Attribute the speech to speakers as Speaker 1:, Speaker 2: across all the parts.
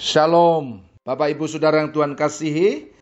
Speaker 1: Shalom, Bapak Ibu Saudara yang Tuhan kasihi.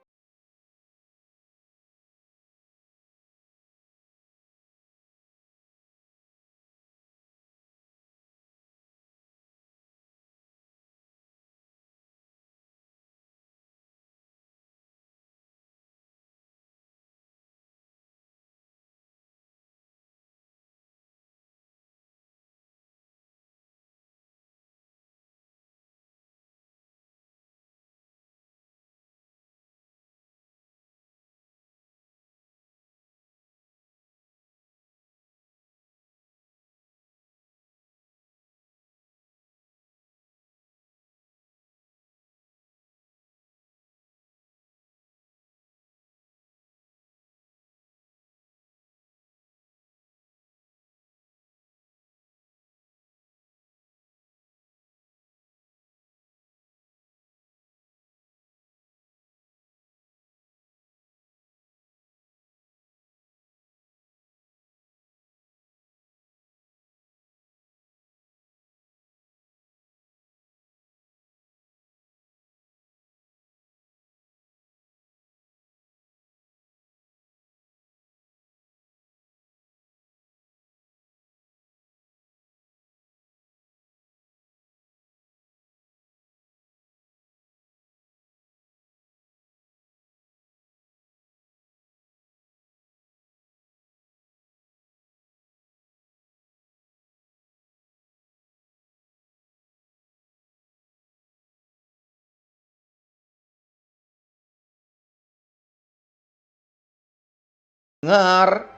Speaker 1: Dengar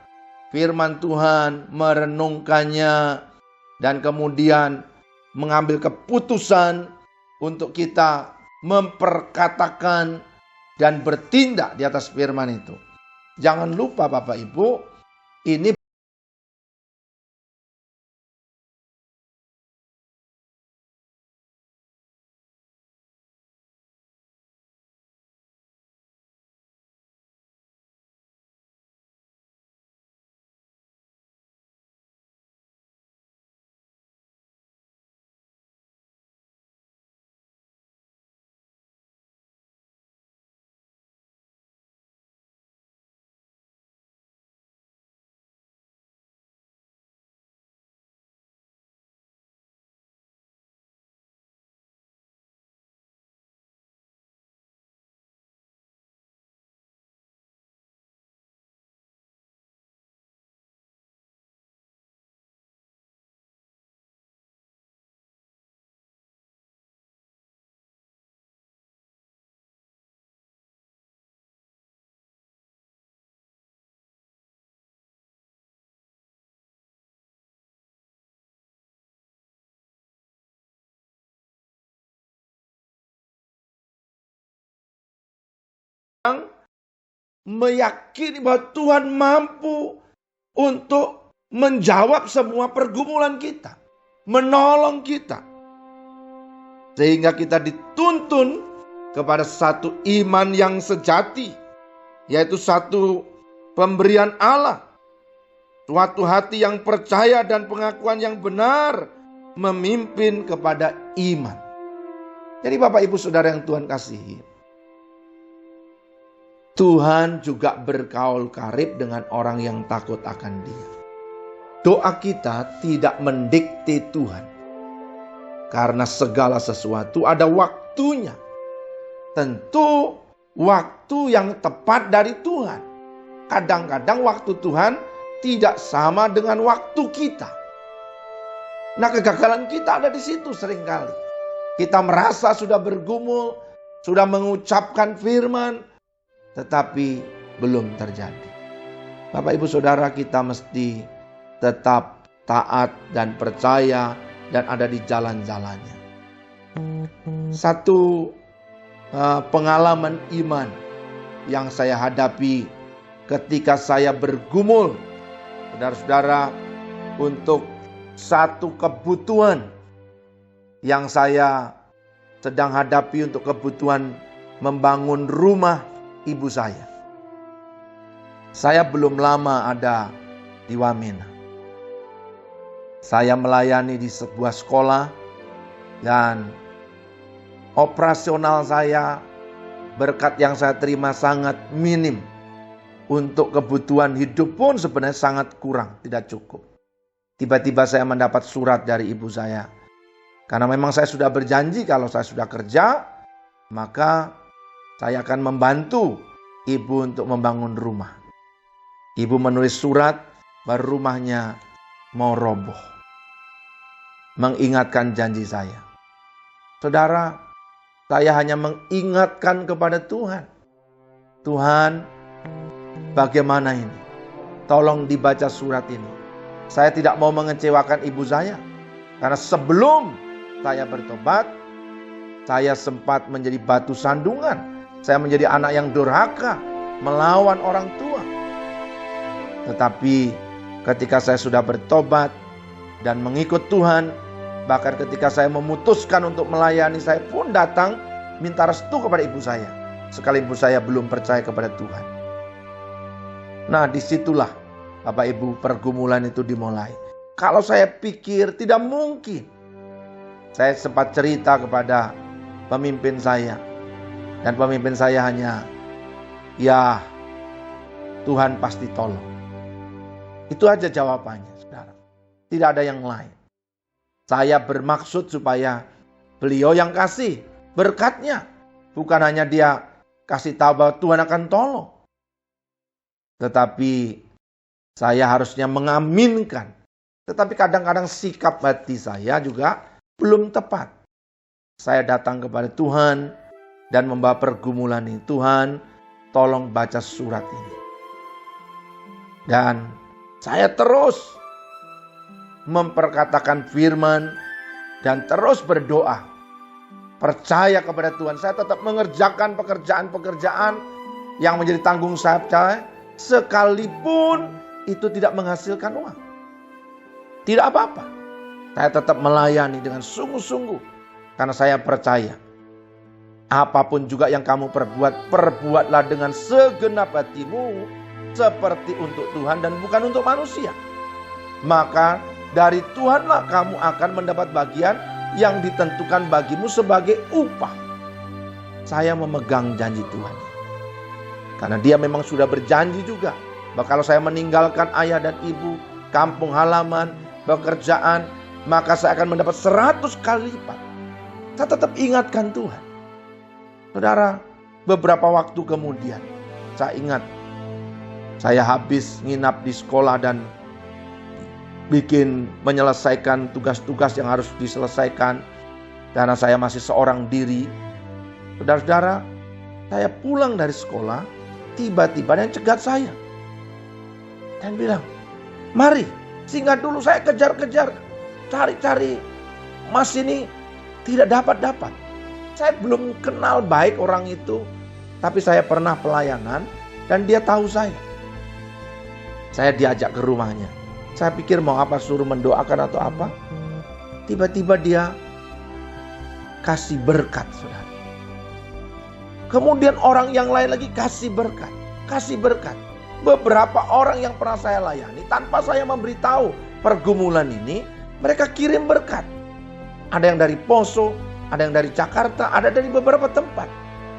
Speaker 1: firman Tuhan, merenungkannya, dan kemudian mengambil keputusan untuk kita memperkatakan dan bertindak di atas firman itu. Jangan lupa Bapak Ibu, ini meyakini bahwa Tuhan mampu untuk menjawab semua pergumulan kita, menolong kita, sehingga kita dituntun kepada satu iman yang sejati, yaitu satu pemberian Allah, suatu hati yang percaya dan pengakuan yang benar memimpin kepada iman. Jadi Bapak Ibu Saudara yang Tuhan kasihi, Tuhan juga bergaul karib dengan orang yang takut akan Dia. Doa kita tidak mendikte Tuhan, karena segala sesuatu ada waktunya. Tentu waktu yang tepat dari Tuhan. Kadang-kadang waktu Tuhan tidak sama dengan waktu kita. Nah, kegagalan kita ada di situ seringkali. Kita merasa sudah bergumul, sudah mengucapkan firman, tetapi belum terjadi. Bapak Ibu Saudara, kita mesti tetap taat dan percaya dan ada di jalan-jalannya. Satu pengalaman iman yang saya hadapi ketika saya bergumul, saudara-saudara, untuk satu kebutuhan yang saya sedang hadapi, untuk kebutuhan membangun rumah ibu saya. Saya belum lama ada di Wamena. Saya melayani di sebuah sekolah dan operasional saya, berkat yang saya terima sangat minim. Untuk kebutuhan hidup pun sebenarnya sangat kurang, tidak cukup. Tiba-tiba saya mendapat surat dari ibu saya. Karena memang saya sudah berjanji kalau saya sudah kerja, maka saya akan membantu ibu untuk membangun rumah. Ibu menulis surat, baru rumahnya mau roboh. Mengingatkan janji saya. Saudara, saya hanya mengingatkan kepada Tuhan. Tuhan, bagaimana ini? Tolong dibaca surat ini. Saya tidak mau mengecewakan ibu saya. Karena sebelum saya bertobat, saya sempat menjadi batu sandungan. Saya menjadi anak yang durhaka, melawan orang tua. Tetapi ketika saya sudah bertobat dan mengikut Tuhan, bahkan ketika saya memutuskan untuk melayani, saya pun datang minta restu kepada ibu saya. Sekali ibu saya belum percaya kepada Tuhan. Nah, disitulah Bapak Ibu pergumulan itu dimulai. Kalau saya pikir tidak mungkin. Saya sempat cerita kepada pemimpin saya. Dan pemimpin saya hanya, ya Tuhan pasti tolong. Itu aja jawabannya, saudara. Tidak ada yang lain. Saya bermaksud supaya beliau yang kasih berkatnya. Bukan hanya dia kasih tahu bahwa Tuhan akan tolong. Tetapi saya harusnya mengaminkan. Tetapi kadang-kadang sikap hati saya juga belum tepat. Saya datang kepada Tuhan dan membawa pergumulan ini. Tuhan, tolong baca surat ini. Dan saya terus memperkatakan firman dan terus berdoa. Percaya kepada Tuhan. Saya tetap mengerjakan pekerjaan-pekerjaan yang menjadi tanggung jawab saya. Sekalipun itu tidak menghasilkan uang. Tidak apa-apa. Saya tetap melayani dengan sungguh-sungguh. Karena saya percaya. Apapun juga yang kamu perbuat, perbuatlah dengan segenap hatimu. Seperti untuk Tuhan dan bukan untuk manusia. Maka dari Tuhanlah kamu akan mendapat bagian yang ditentukan bagimu sebagai upah. Saya memegang janji Tuhan. Karena dia memang sudah berjanji juga. Bahwa kalau saya meninggalkan ayah dan ibu, kampung halaman, pekerjaan, maka saya akan mendapat 100 kali lipat. Saya tetap ingatkan Tuhan. Saudara, beberapa waktu kemudian, saya ingat, saya habis nginap di sekolah dan menyelesaikan tugas-tugas yang harus diselesaikan. Karena saya masih seorang diri. Saudara-saudara, saya pulang dari sekolah, tiba-tiba dia cegat saya. Dan bilang, mari singgah dulu, saya kejar-kejar, cari-cari. Mas ini tidak dapat-dapat. Saya belum kenal baik orang itu, tapi saya pernah pelayanan dan dia tahu saya. Saya diajak ke rumahnya. Saya pikir mau apa, suruh mendoakan atau apa. Tiba-tiba dia kasih berkat, saudara. Kemudian orang yang lain lagi kasih berkat. Kasih berkat. Beberapa orang yang pernah saya layani, tanpa saya memberitahu pergumulan ini, mereka kirim berkat. Ada yang dari Poso, ada yang dari Jakarta, ada dari beberapa tempat.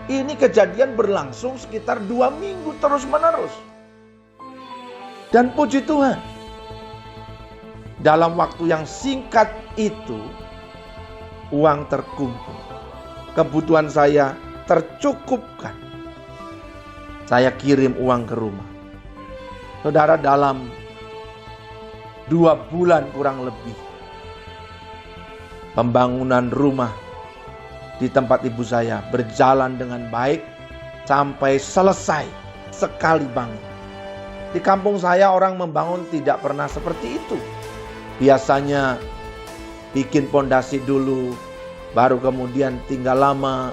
Speaker 1: Ini kejadian berlangsung sekitar 2 minggu terus menerus. Dan puji Tuhan, dalam waktu yang singkat itu, uang terkumpul. Kebutuhan saya tercukupkan. Saya kirim uang ke rumah. Saudara, dalam 2 bulan kurang lebih, pembangunan rumah di tempat ibu saya berjalan dengan baik sampai selesai sekali bangun. Di kampung saya orang membangun tidak pernah seperti itu. Biasanya bikin pondasi dulu, baru kemudian tinggal lama,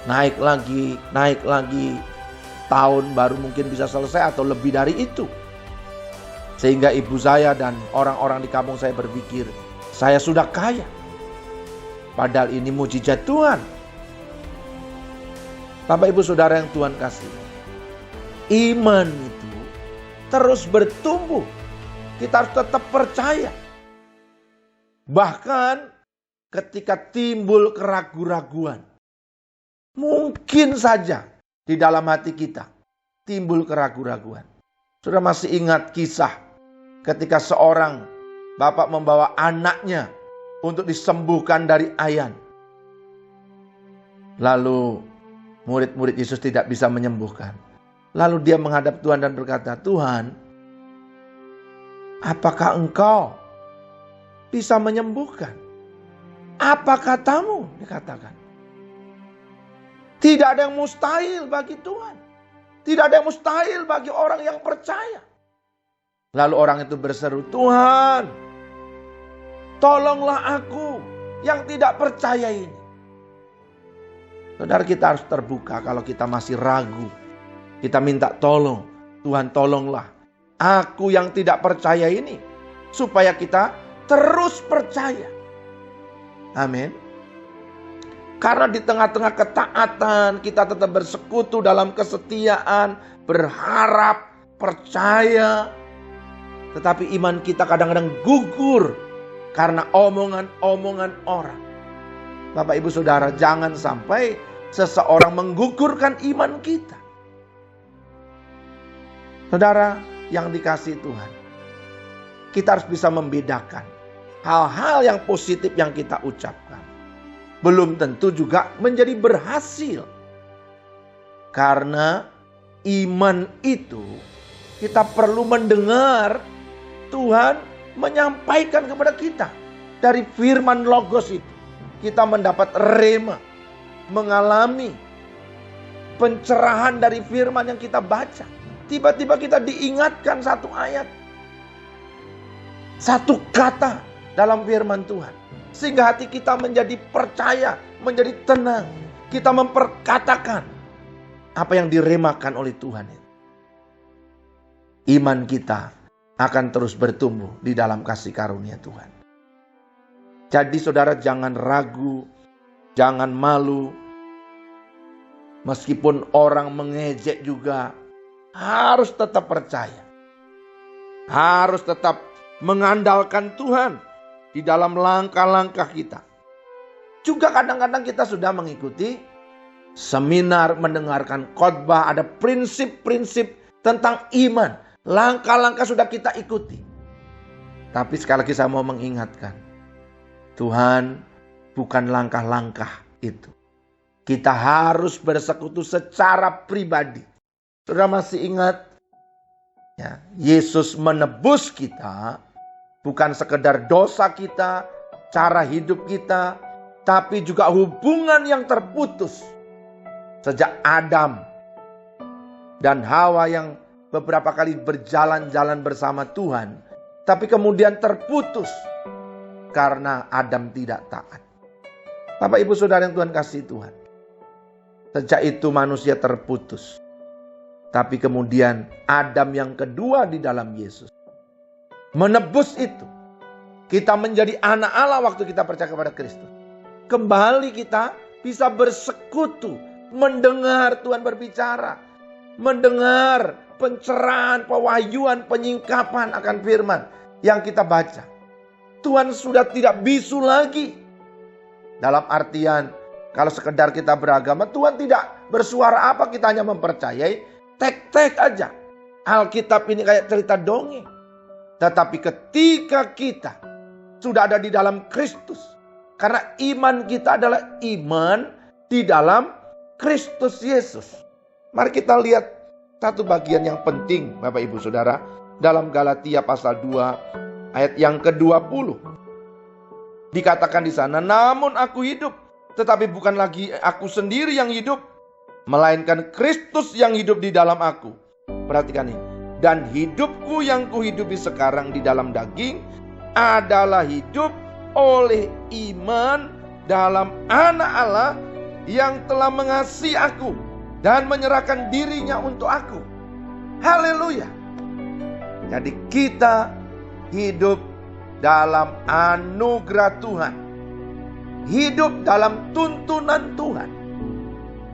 Speaker 1: naik lagi, tahun baru mungkin bisa selesai atau lebih dari itu. Sehingga ibu saya dan orang-orang di kampung saya berpikir, saya sudah kaya. Padahal ini mujizat Tuhan. Bapak Ibu Saudara yang Tuhan kasih, iman itu terus bertumbuh. Kita harus tetap percaya. Bahkan ketika timbul keraguan-raguan, mungkin saja di dalam hati kita timbul keraguan-raguan. Sudah masih ingat kisah ketika seorang bapak membawa anaknya untuk disembuhkan dari ayan. Lalu murid-murid Yesus tidak bisa menyembuhkan. Lalu dia menghadap Tuhan dan berkata, "Tuhan, apakah Engkau bisa menyembuhkan? Apa katamu?" Dikatakan. Tidak ada yang mustahil bagi Tuhan. Tidak ada yang mustahil bagi orang yang percaya. Lalu orang itu berseru, "Tuhan, tolonglah aku yang tidak percaya ini." Saudara, kita harus terbuka kalau kita masih ragu. Kita minta tolong. Tuhan, tolonglah aku yang tidak percaya ini. Supaya kita terus percaya. Amin. Karena di tengah-tengah ketaatan kita tetap bersekutu dalam kesetiaan. Berharap, percaya. Tetapi iman kita kadang-kadang gugur. Karena omongan-omongan orang. Bapak ibu saudara, jangan sampai seseorang menggugurkan iman kita. Saudara yang dikasihi Tuhan, kita harus bisa membedakan hal-hal yang positif yang kita ucapkan. Belum tentu juga menjadi berhasil. Karena iman itu kita perlu mendengar Tuhan menyampaikan kepada kita. Dari firman Logos itu kita mendapat rema, mengalami pencerahan dari firman yang kita baca. Tiba-tiba kita diingatkan satu ayat, satu kata dalam firman Tuhan. Sehingga hati kita menjadi percaya, menjadi tenang. Kita memperkatakan apa yang diremakan oleh Tuhan. Iman kita akan terus bertumbuh di dalam kasih karunia Tuhan. Jadi saudara, jangan ragu, jangan malu. Meskipun orang mengejek juga, harus tetap percaya. Harus tetap mengandalkan Tuhan di dalam langkah-langkah kita. Juga kadang-kadang kita sudah mengikuti seminar, mendengarkan khotbah, ada prinsip-prinsip tentang iman. Langkah-langkah sudah kita ikuti. Tapi sekali lagi saya mau mengingatkan, Tuhan bukan langkah-langkah itu. Kita harus bersekutu secara pribadi. Saudara masih ingat? Ya, Yesus menebus kita. Bukan sekedar dosa kita, cara hidup kita. Tapi juga hubungan yang terputus. Sejak Adam dan Hawa yang beberapa kali berjalan-jalan bersama Tuhan. Tapi kemudian terputus. Karena Adam tidak taat. Bapak ibu saudara yang Tuhan kasih Tuhan. Sejak itu manusia terputus. Tapi kemudian Adam yang kedua di dalam Yesus menebus itu. Kita menjadi anak Allah waktu kita percaya kepada Kristus. Kembali kita bisa bersekutu. Mendengar Tuhan berbicara. Mendengar pencerahan, pewahyuan, penyingkapan akan firman yang kita baca. Tuhan sudah tidak bisu lagi. Dalam artian, kalau sekedar kita beragama, Tuhan tidak bersuara apa, kita hanya mempercayai. Tek-tek aja. Alkitab ini kayak cerita dongeng. Tetapi ketika kita sudah ada di dalam Kristus. Karena iman kita adalah iman di dalam Kristus Yesus. Mari kita lihat satu bagian yang penting Bapak Ibu Saudara. Dalam Galatia pasal 2 ayat yang ke-20. Dikatakan di sana, namun aku hidup. Tetapi bukan lagi aku sendiri yang hidup. Melainkan Kristus yang hidup di dalam aku. Perhatikan ini. Dan hidupku yang kuhidupi sekarang di dalam daging adalah hidup oleh iman dalam Anak Allah yang telah mengasihi aku dan menyerahkan dirinya untuk aku. Haleluya. Jadi kita hidup dalam anugerah Tuhan. Hidup dalam tuntunan Tuhan.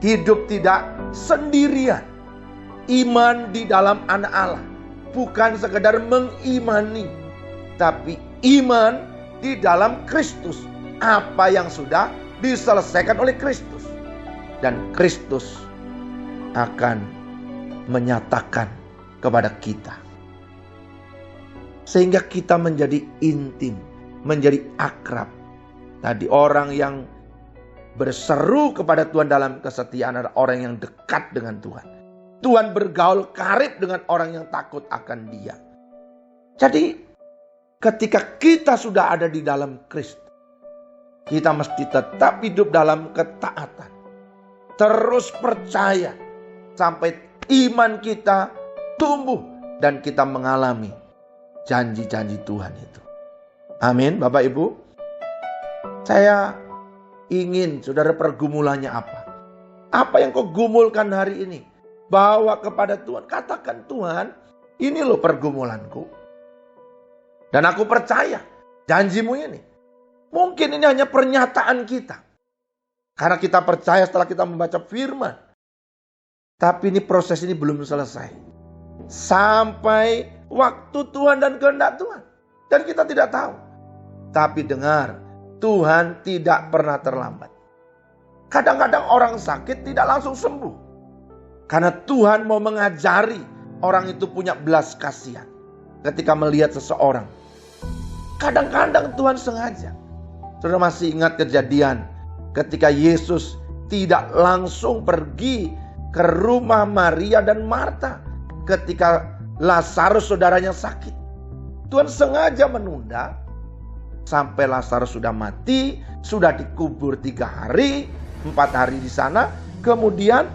Speaker 1: Hidup tidak sendirian. Iman di dalam Anak Allah. Bukan sekedar mengimani. Tapi iman di dalam Kristus. Apa yang sudah diselesaikan oleh Kristus. dan Kristus akan menyatakan kepada kita. Sehingga kita menjadi intim, menjadi akrab. Tadi orang yang berseru kepada Tuhan dalam kesetiaan adalah orang yang dekat dengan Tuhan. Tuhan bergaul karib dengan orang yang takut akan Dia. Jadi ketika kita sudah ada di dalam Kristus, kita mesti tetap hidup dalam ketaatan. Terus percaya sampai iman kita tumbuh dan kita mengalami janji-janji Tuhan itu. Amin, Bapak Ibu. Saya ingin saudara, pergumulannya apa? Apa yang kau gumulkan hari ini? Bawa kepada Tuhan. Katakan, Tuhan, ini loh pergumulanku. Dan aku percaya janjimu ini. Mungkin ini hanya pernyataan kita. Karena kita percaya setelah kita membaca firman. Tapi ini proses ini belum selesai. Sampai waktu Tuhan dan kehendak Tuhan. Dan kita tidak tahu. Tapi dengar, Tuhan tidak pernah terlambat. Kadang-kadang orang sakit tidak langsung sembuh. Karena Tuhan mau mengajari orang itu punya belas kasihan. Ketika melihat seseorang. Kadang-kadang Tuhan sengaja. Saudara masih ingat kejadian ketika Yesus tidak langsung pergi ke rumah Maria dan Marta ketika Lazarus saudaranya sakit. Tuhan sengaja menunda sampai Lazarus sudah mati, sudah dikubur 3 hari, 4 hari di sana, kemudian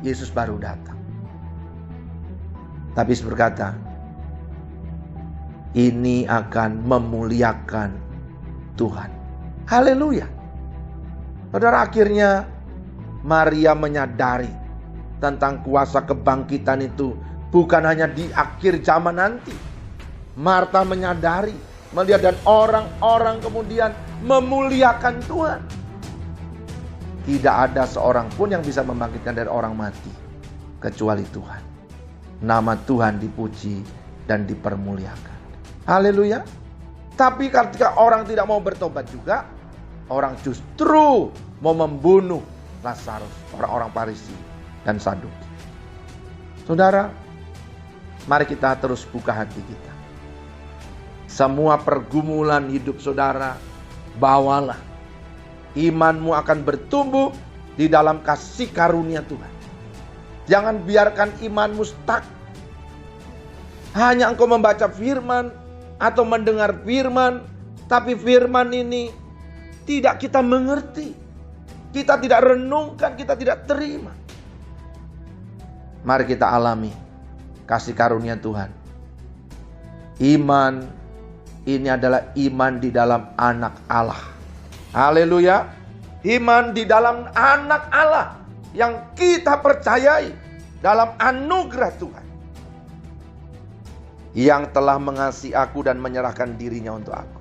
Speaker 1: Yesus baru datang. Tapi Yesus berkata, ini akan memuliakan Tuhan. Haleluya. Saudara, akhirnya Maria menyadari tentang kuasa kebangkitan itu bukan hanya di akhir zaman nanti. Marta menyadari, melihat dan orang-orang kemudian memuliakan Tuhan. Tidak ada seorang pun yang bisa membangkitkan dari orang mati kecuali Tuhan. Nama Tuhan dipuji dan dipermuliakan. Haleluya. Tapi ketika orang tidak mau bertobat juga, orang justru mau membunuh Lazarus, orang-orang Farisi dan Saduki. Saudara, mari kita terus buka hati kita. Semua pergumulan hidup saudara, bawalah. Imanmu akan bertumbuh di dalam kasih karunia Tuhan. Jangan biarkan imanmu stuck. Hanya engkau membaca firman atau mendengar firman, tapi firman ini tidak kita mengerti. Kita tidak renungkan, kita tidak terima. Mari kita alami kasih karunia Tuhan. Iman ini adalah iman di dalam anak Allah. Haleluya. Iman di dalam anak Allah yang kita percayai dalam anugerah Tuhan. Yang telah mengasihi aku dan menyerahkan dirinya untuk aku.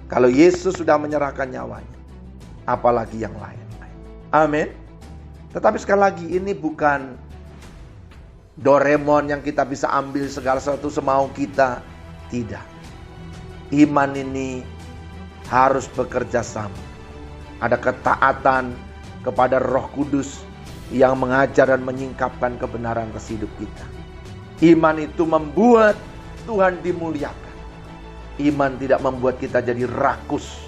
Speaker 1: Kalau Yesus sudah menyerahkan nyawanya, apalagi yang lain. Amin. Tetapi sekali lagi, ini bukan Doraemon yang kita bisa ambil segala sesuatu semau kita. Tidak. Iman ini harus bekerja sama. Ada ketaatan kepada Roh Kudus yang mengajar dan menyingkapkan kebenaran ke hidup kita. Iman itu membuat Tuhan dimuliakan. Iman tidak membuat kita jadi rakus.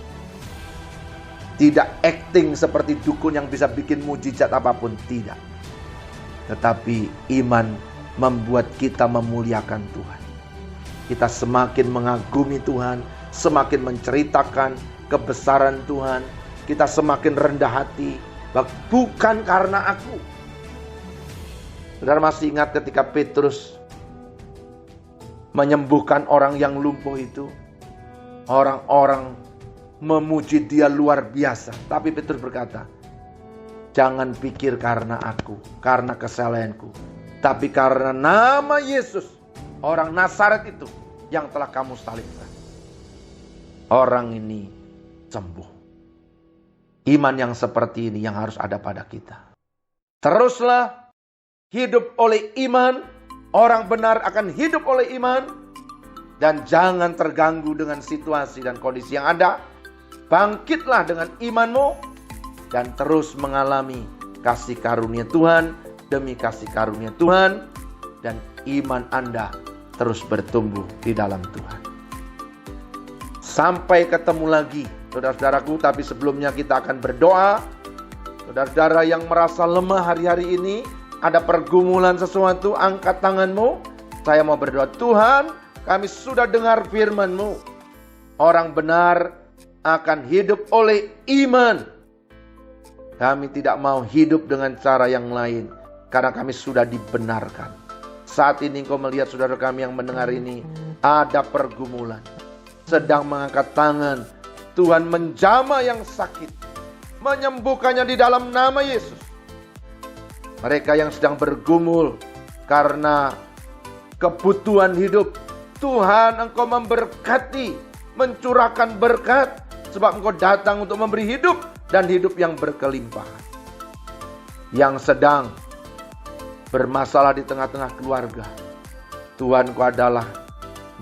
Speaker 1: Tidak acting seperti dukun yang bisa bikin mujizat apapun. Tidak. Tetapi iman membuat kita memuliakan Tuhan. Kita semakin mengagumi Tuhan. Semakin menceritakan kebesaran Tuhan. Kita semakin rendah hati. Bukan karena aku. Saudara masih ingat ketika Petrus menyembuhkan orang yang lumpuh itu. Orang-orang memuji dia luar biasa. Tapi Petrus berkata, jangan pikir karena aku, karena kesalahanku. Tapi karena nama Yesus, orang Nazaret itu yang telah kamu salibkan. Orang ini sembuh. Iman yang seperti ini yang harus ada pada kita. Teruslah hidup oleh iman. Orang benar akan hidup oleh iman. Dan jangan terganggu dengan situasi dan kondisi yang ada. Bangkitlah dengan imanmu. Dan terus mengalami kasih karunia Tuhan demi kasih karunia Tuhan, dan iman Anda terus bertumbuh di dalam Tuhan. Sampai ketemu lagi, saudara-saudaraku. Tapi sebelumnya kita akan berdoa. Saudara-saudara yang merasa lemah hari-hari ini, ada pergumulan sesuatu, angkat tanganmu. Saya mau berdoa. Tuhan, kami sudah dengar firman-Mu. Orang benar akan hidup oleh iman. Kami tidak mau hidup dengan cara yang lain, karena kami sudah dibenarkan. Saat ini Engkau melihat saudara kami yang mendengar ini, ada pergumulan, sedang mengangkat tangan. Tuhan menjamah yang sakit, menyembuhkannya di dalam nama Yesus. Mereka yang sedang bergumul karena kebutuhan hidup, Tuhan Engkau memberkati, mencurahkan berkat, sebab Engkau datang untuk memberi hidup dan hidup yang berkelimpahan. Yang sedang bermasalah di tengah-tengah keluarga, Tuhan Engkau adalah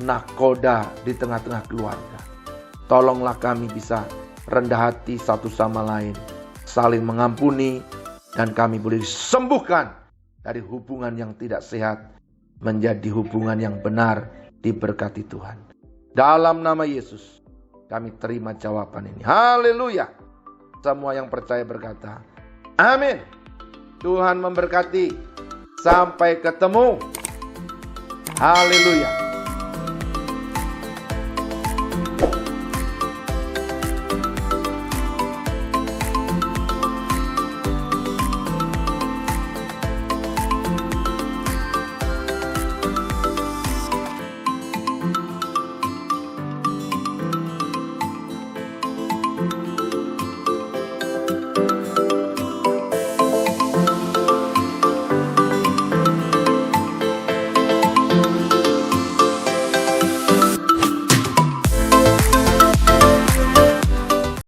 Speaker 1: nahkoda di tengah-tengah keluarga. Tolonglah kami bisa rendah hati satu sama lain, saling mengampuni, dan kami boleh disembuhkan dari hubungan yang tidak sehat menjadi hubungan yang benar, diberkati Tuhan. Dalam nama Yesus kami terima jawaban ini. Haleluya. Semua yang percaya berkata, amin. Tuhan memberkati. Sampai ketemu. Haleluya.